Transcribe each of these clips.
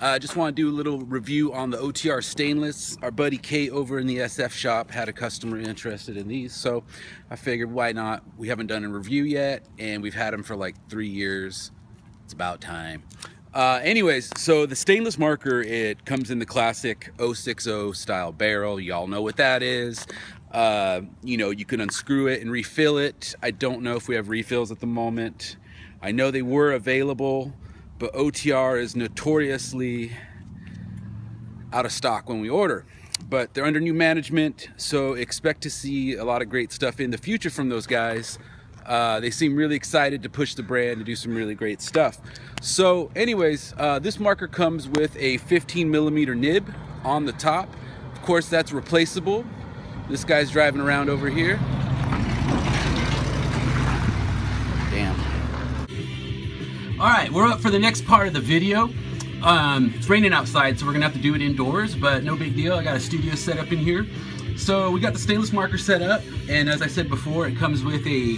Just want to do a little review on the OTR Stainless. Our buddy Kate over in the SF shop had a customer interested in these, so I figured why not. We haven't done a review yet, and we've had them for like 3 years. It's about time. Anyways, so the stainless marker, it comes in the classic 060 style barrel. Y'all know what that is. You know, you can unscrew it and refill it. I don't know if we have refills at the moment. I know they were available, but OTR is notoriously out of stock when we order. But they're under new management, so expect to see a lot of great stuff in the future from those guys. They seem really excited to push the brand and do some really great stuff. So anyways, this marker comes with a 15mm nib on the top. Of course, that's replaceable. This guy's driving around over here. Damn. All right, we're up for the next part of the video. It's raining outside, so we're gonna have to do it indoors, but no big deal. I got a studio set up in here. So we got the stainless marker set up, and as I said before, it comes with a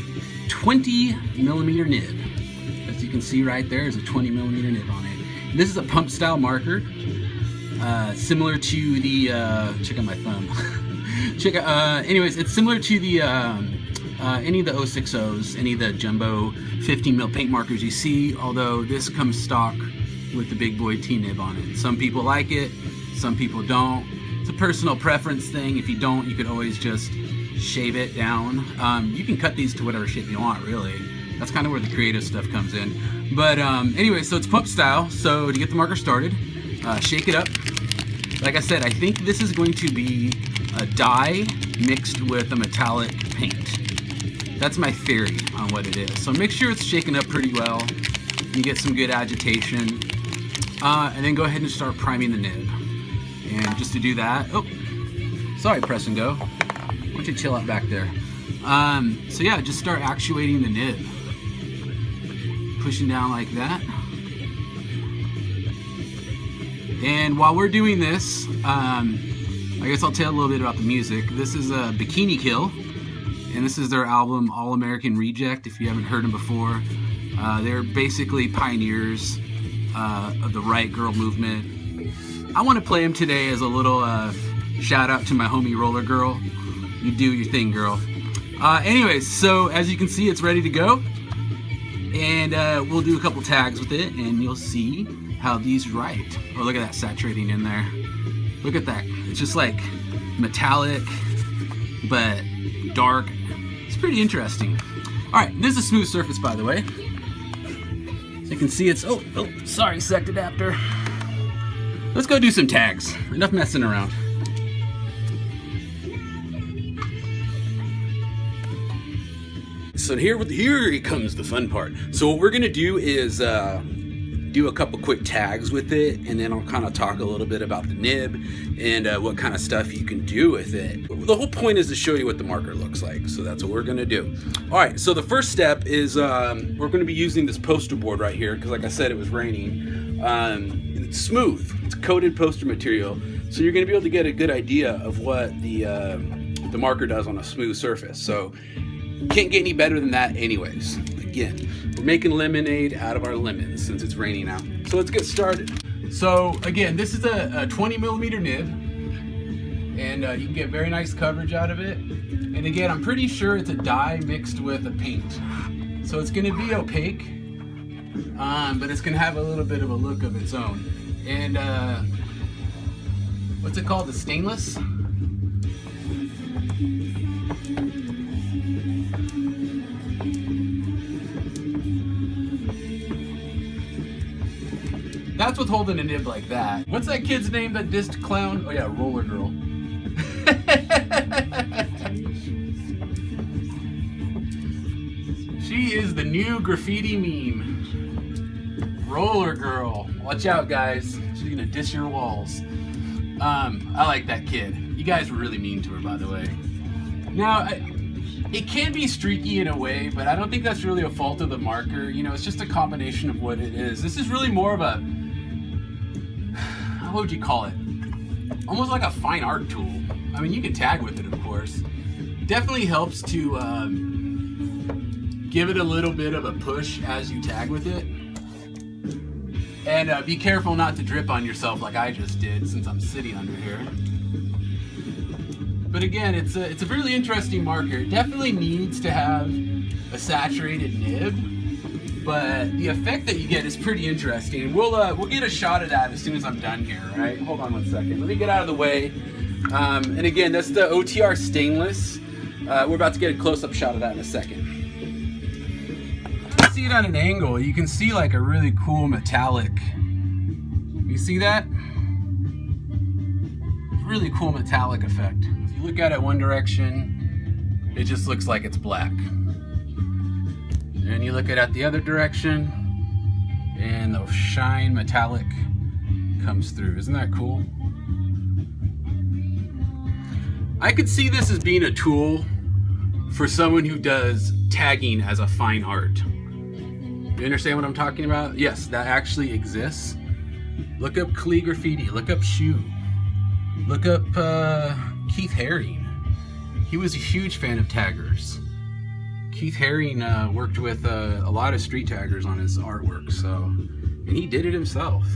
20mm nib. As you can see right there, there's a 20mm nib on it. And this is a pump style marker, similar to the, check out my thumb. Anyways, it's similar to the, any of the 060s, any of the jumbo 15mm paint markers you see, although this comes stock with the big boy T-nib on it. Some people like it, some people don't. It's a personal preference thing. If you don't, you could always just shave it down. You can cut these to whatever shape you want, really. That's kind of where the creative stuff comes in. But anyway, so it's pump style. So to get the marker started, shake it up. Like I said, I think this is going to be a dye mixed with a metallic paint. That's my theory on what it is. So make sure it's shaken up pretty well. You get some good agitation. And then go ahead and start priming the nib. And just to do that, oh, sorry, press and go. Why don't you chill out back there? So yeah, just start actuating the nib. Pushing down like that. And while we're doing this, I guess I'll tell a little bit about the music. This is a Bikini Kill, and this is their album All American Reject, if you haven't heard them before. They're basically pioneers of the right girl movement. I want to play them today as a little shout out to my homie Roller Girl. You do your thing, girl. Anyways, so as you can see, it's ready to go. And we'll do a couple tags with it, and you'll see how these write. Oh, look at that saturating in there. Look at that. It's just like metallic, but dark. It's pretty interesting. All right, this is a smooth surface, by the way. So you can see it's, oh, sorry, sect adapter. Let's go do some tags. Enough messing around. So here comes the fun part. So what we're gonna do is do a couple quick tags with it, and then I'll kind of talk a little bit about the nib and what kind of stuff you can do with it. The whole point is to show you what the marker looks like, so that's what we're gonna do. All right, so the first step is we're gonna be using this poster board right here, because like I said, it was raining. It's smooth, it's coated poster material, so you're gonna be able to get a good idea of what the marker does on a smooth surface. So can't get any better than that anyways. Again, we're making lemonade out of our lemons since it's raining out. So let's get started. So again, this is a 20mm nib, and you can get very nice coverage out of it. And again, I'm pretty sure it's a dye mixed with a paint. So it's gonna be opaque, but it's gonna have a little bit of a look of its own. And what's it called? The stainless? That's what's holding a nib like that. What's that kid's name that dissed Clown? Oh yeah, Roller Girl. She is the new graffiti meme. Roller Girl. Watch out, guys. She's gonna diss your walls. I like that kid. You guys were really mean to her, by the way. Now, it can be streaky in a way, but I don't think that's really a fault of the marker. You know, it's just a combination of what it is. This is really more of a, what would you call it? Almost like a fine art tool. I mean, you can tag with it, of course. Definitely helps to give it a little bit of a push as you tag with it. And be careful not to drip on yourself like I just did, since I'm sitting under here. But again, it's a really interesting marker. It definitely needs to have a saturated nib, but the effect that you get is pretty interesting. And we'll get a shot of that as soon as I'm done here. All right, hold on one second. Let me get out of the way. And again, that's the OTR Stainless. We're about to get a close-up shot of that in a second. See it on an angle, you can see like a really cool metallic. You see that? Really cool metallic effect. If you look at it one direction, it just looks like it's black. And you look at it the other direction, and the shine metallic comes through. Isn't that cool? I could see this as being a tool for someone who does tagging as a fine art. You understand what I'm talking about? Yes, that actually exists. Look up calligraphy, look up Shoe, look up Keith Haring. He was a huge fan of taggers. Keith Haring worked with a lot of street taggers on his artwork, and he did it himself.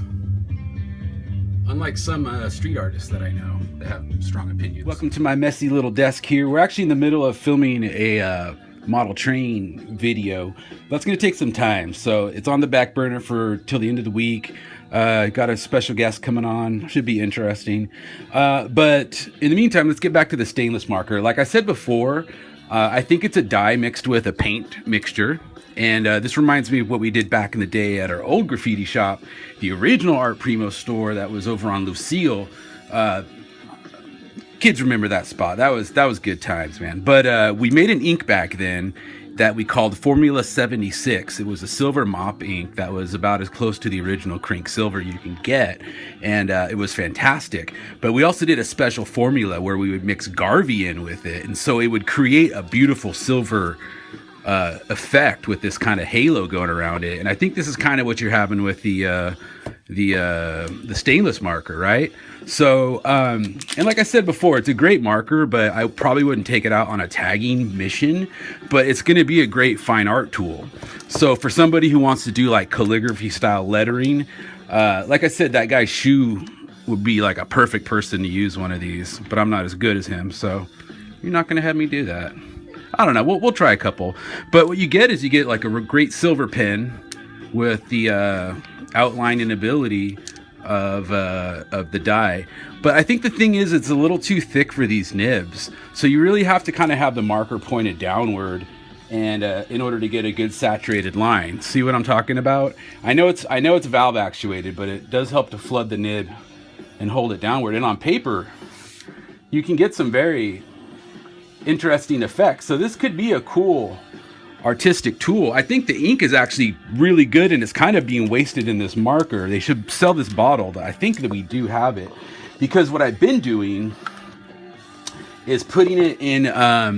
Unlike some street artists that I know that have strong opinions. Welcome to my messy little desk here. We're actually in the middle of filming a model train video. That's going to take some time, so it's on the back burner for till the end of the week. Got a special guest coming on. Should be interesting. But in the meantime, let's get back to the stainless marker. Like I said before, I think it's a dye mixed with a paint mixture. And this reminds me of what we did back in the day at our old graffiti shop, the original ArtPrimo store that was over on Lucille. Kids remember that spot. That was good times, man. But we made an ink back then that we called Formula 76. It was a silver mop ink that was about as close to the original Crink silver you can get, and it was fantastic. But we also did a special formula where we would mix Garvey in with it, and so it would create a beautiful silver effect with this kind of halo going around it. And I think this is kind of what you're having with the stainless marker, right? So, and like I said before, it's a great marker, but I probably wouldn't take it out on a tagging mission, but it's going to be a great fine art tool. So for somebody who wants to do like calligraphy style lettering, like I said, that guy Shoe would be like a perfect person to use one of these, but I'm not as good as him. So you're not going to have me do that. I don't know. We'll try a couple, but what you get is you get like a great silver pen with the outline and ability of the dye. But I think the thing is, it's a little too thick for these nibs, so you really have to kind of have the marker pointed downward, and in order to get a good saturated line. See what I'm talking about? I know it's valve actuated, but it does help to flood the nib and hold it downward. And on paper, you can get some very interesting effects. So this could be a cool artistic tool. I think the ink is actually really good, and it's kind of being wasted in this marker. They should sell this bottled. I think that we do have it, because what I've been doing is putting it in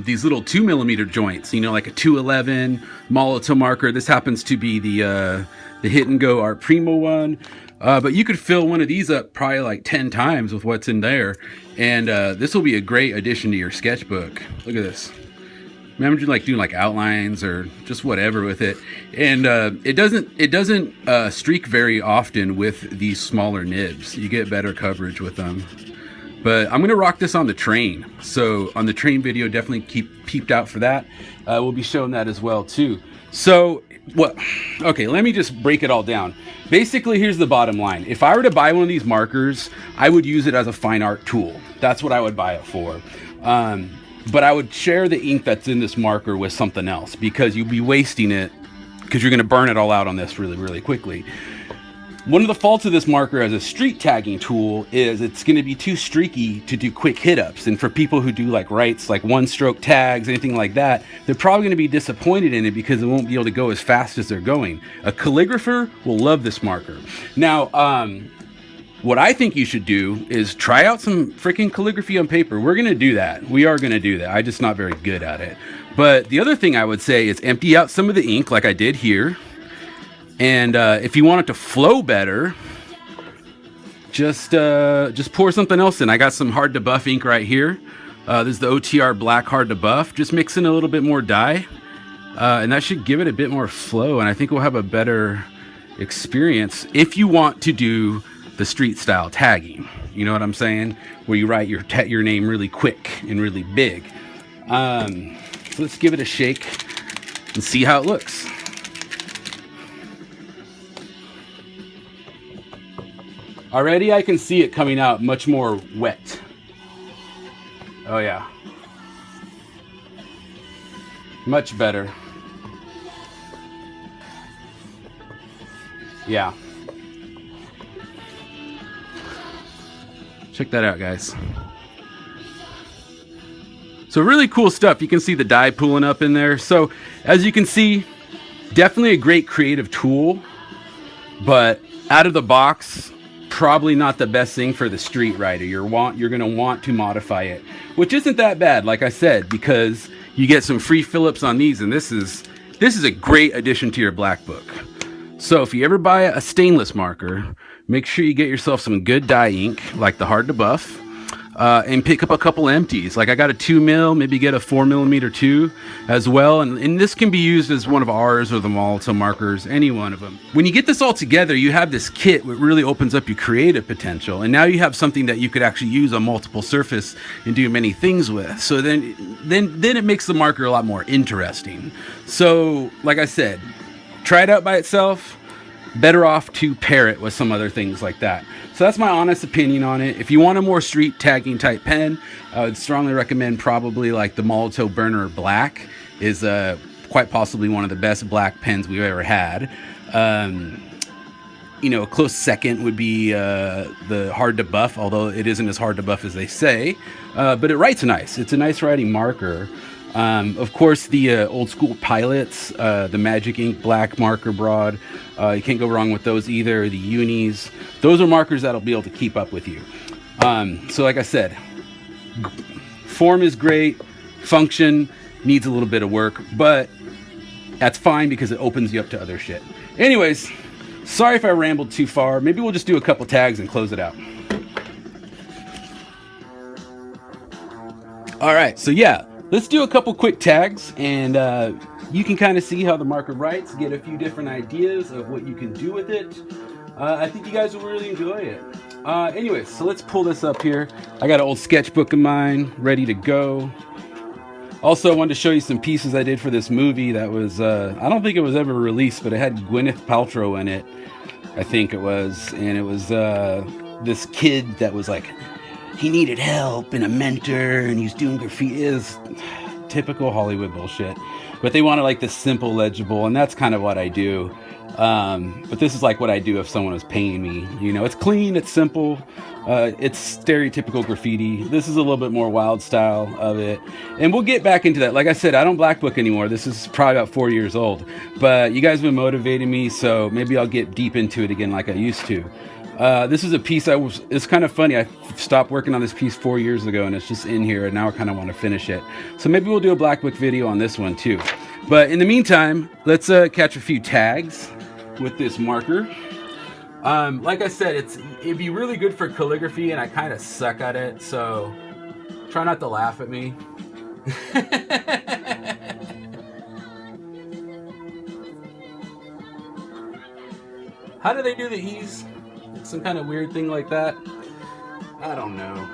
these little 2mm joints, you know, like a 211 Molotow marker. This happens to be the Hit and Go ArtPrimo one. But you could fill one of these up probably like 10 times with what's in there. And this will be a great addition to your sketchbook. Look at this. Remember like doing like outlines or just whatever with it. And it doesn't streak very often with these smaller nibs. You get better coverage with them. But I'm going to rock this on the train. So on the train video, definitely keep peeped out for that. We'll be showing that as well too. So, okay, let me just break it all down. Basically, here's the bottom line. If I were to buy one of these markers, I would use it as a fine art tool. That's what I would buy it for. But I would share the ink that's in this marker with something else, because you'd be wasting it, because you're going to burn it all out on this really, really quickly. One of the faults of this marker as a street tagging tool is it's going to be too streaky to do quick hit-ups. And for people who do like writes, like one-stroke tags, anything like that, they're probably going to be disappointed in it because it won't be able to go as fast as they're going. A calligrapher will love this marker. Now, what I think you should do is try out some freaking calligraphy on paper. We're going to do that. We are going to do that. I'm just not very good at it. But the other thing I would say is empty out some of the ink like I did here. And if you want it to flow better, just pour something else in. I got some hard to buff ink right here. This is the OTR black hard to buff. Just mix in a little bit more dye, and that should give it a bit more flow. And I think we'll have a better experience if you want to do the street style tagging. You know what I'm saying? Where you write your name really quick and really big. So let's give it a shake and see how it looks. Already I can see it coming out much more wet. Oh yeah. Much better. Yeah. Check that out, guys. So really cool stuff. You can see the dye pooling up in there. So as you can see, definitely a great creative tool, but out of the box, probably not the best thing for the street rider. You're going to want to modify it, which isn't that bad, like I said, because you get some free fill-ups on these, and this is a great addition to your black book. So if you ever buy a stainless marker, make sure you get yourself some good dye ink, like the hard to buff, and pick up a couple empties. Like I got a 2 mil, maybe get a 4mm too as well. And this can be used as one of ours or the Malta markers, any one of them. When you get this all together, you have this kit that really opens up your creative potential. And now you have something that you could actually use on multiple surface and do many things with. So then it makes the marker a lot more interesting. So like I said, try it out by itself. Better off to pair it with some other things like that. So that's my honest opinion on it. If you want a more street tagging type pen, I would strongly recommend probably like the Molto Burner Black is quite possibly one of the best black pens we've ever had. You know, a close second would be the hard to buff, although it isn't as hard to buff as they say, but it writes nice. It's a nice writing marker. Of course, the old school Pilots, the Magic Ink Black Marker Broad, you can't go wrong with those either. The Unis, those are markers that'll be able to keep up with you. So like I said, form is great, function needs a little bit of work, but that's fine because it opens you up to other shit. Anyways, sorry if I rambled too far. Maybe we'll just do a couple tags and close it out. All right, so yeah. Let's do a couple quick tags, and you can kind of see how the marker writes, get a few different ideas of what you can do with it. I think you guys will really enjoy it. Anyways, so let's pull this up here. I got an old sketchbook of mine ready to go. Also, I wanted to show you some pieces I did for this movie that was, I don't think it was ever released, but it had Gwyneth Paltrow in it, I think it was. And it was this kid that was like, he needed help and a mentor, and he's doing graffiti. It is typical Hollywood bullshit. But they wanted like this simple, legible, and that's kind of what I do. But this is like what I do if someone was paying me. You know, it's clean, it's simple, it's stereotypical graffiti. This is a little bit more wild style of it. And we'll get back into that. Like I said, I don't black book anymore. This is probably about 4 years old. But you guys have been motivating me, so maybe I'll get deep into it again like I used to. This is a piece it's kind of funny. I stopped working on this piece 4 years ago, and it's just in here, and now I kind of want to finish it. So maybe we'll do a black book video on this one too. But in the meantime, let's catch a few tags with this marker. Like I said, it'd be really good for calligraphy, and I kind of suck at it, so try not to laugh at me. How do they do the E's? Some kind of weird thing like that? I don't know.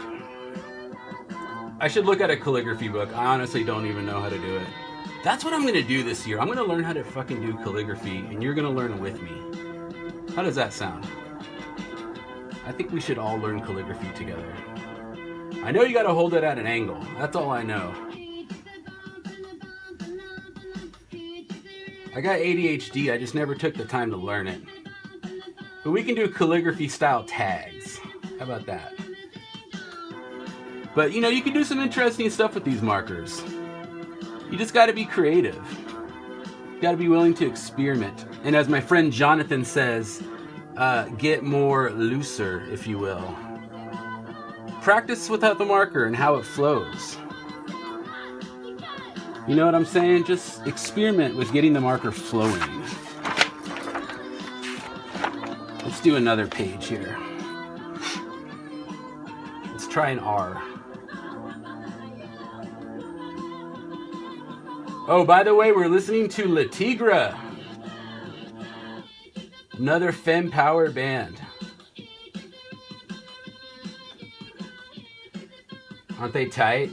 I should look at a calligraphy book. I honestly don't even know how to do it. That's what I'm going to do this year. I'm going to learn how to fucking do calligraphy, and you're going to learn with me. How does that sound? I think we should all learn calligraphy together. I know you got to hold it at an angle. That's all I know. I got ADHD. I just never took the time to learn it. But we can do calligraphy style tags. How about that? But you know, you can do some interesting stuff with these markers. You just got to be creative. You got to be willing to experiment. And as my friend Jonathan says, get more looser, if you will. Practice without the marker and how it flows. You know what I'm saying? Just experiment with getting the marker flowing. Let's do another page here. Let's try an R. Oh, by the way, we're listening to La Tigra. Another Fem Power band. Aren't they tight?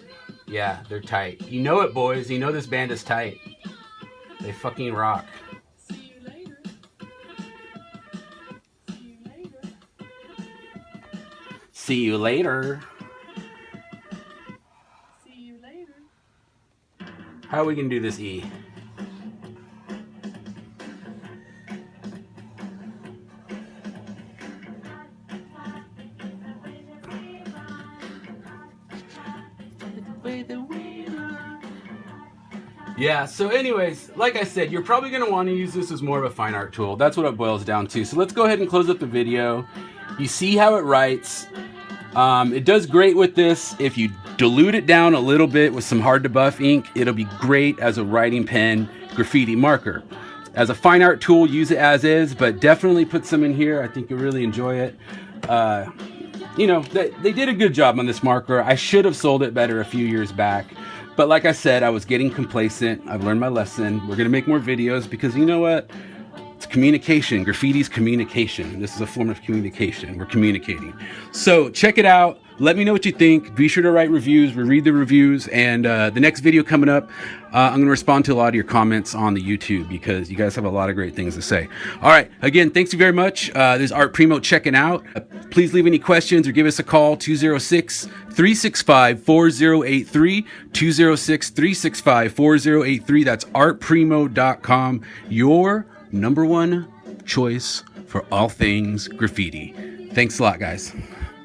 Yeah, they're tight. You know it, boys. You know this band is tight. They fucking rock. See you later. See you later. See you later. See you later. How are we gonna do this E? Yeah, so anyways, like I said, you're probably going to want to use this as more of a fine art tool. That's what it boils down to. So let's go ahead and close up the video. You see how it writes. It does great with this. If you dilute it down a little bit with some hard to buff ink, it'll be great as a writing pen graffiti marker. As a fine art tool, use it as is, but definitely put some in here. I think you'll really enjoy it. You know, they did a good job on this marker. I should have sold it better a few years back. But like I said, I was getting complacent. I've learned my lesson. We're going to make more videos because you know what? It's communication. Graffiti's communication. This is a form of communication. We're communicating. So check it out. Let me know what you think. Be sure to write reviews. We read the reviews. And the next video coming up, I'm going to respond to a lot of your comments on the YouTube because you guys have a lot of great things to say. All right. Again, thanks you very much. This is ArtPrimo checking out. Please leave any questions or give us a call, 206-365-4083, 206-365-4083. That's artprimo.com, your #1 choice for all things graffiti. Thanks a lot, guys.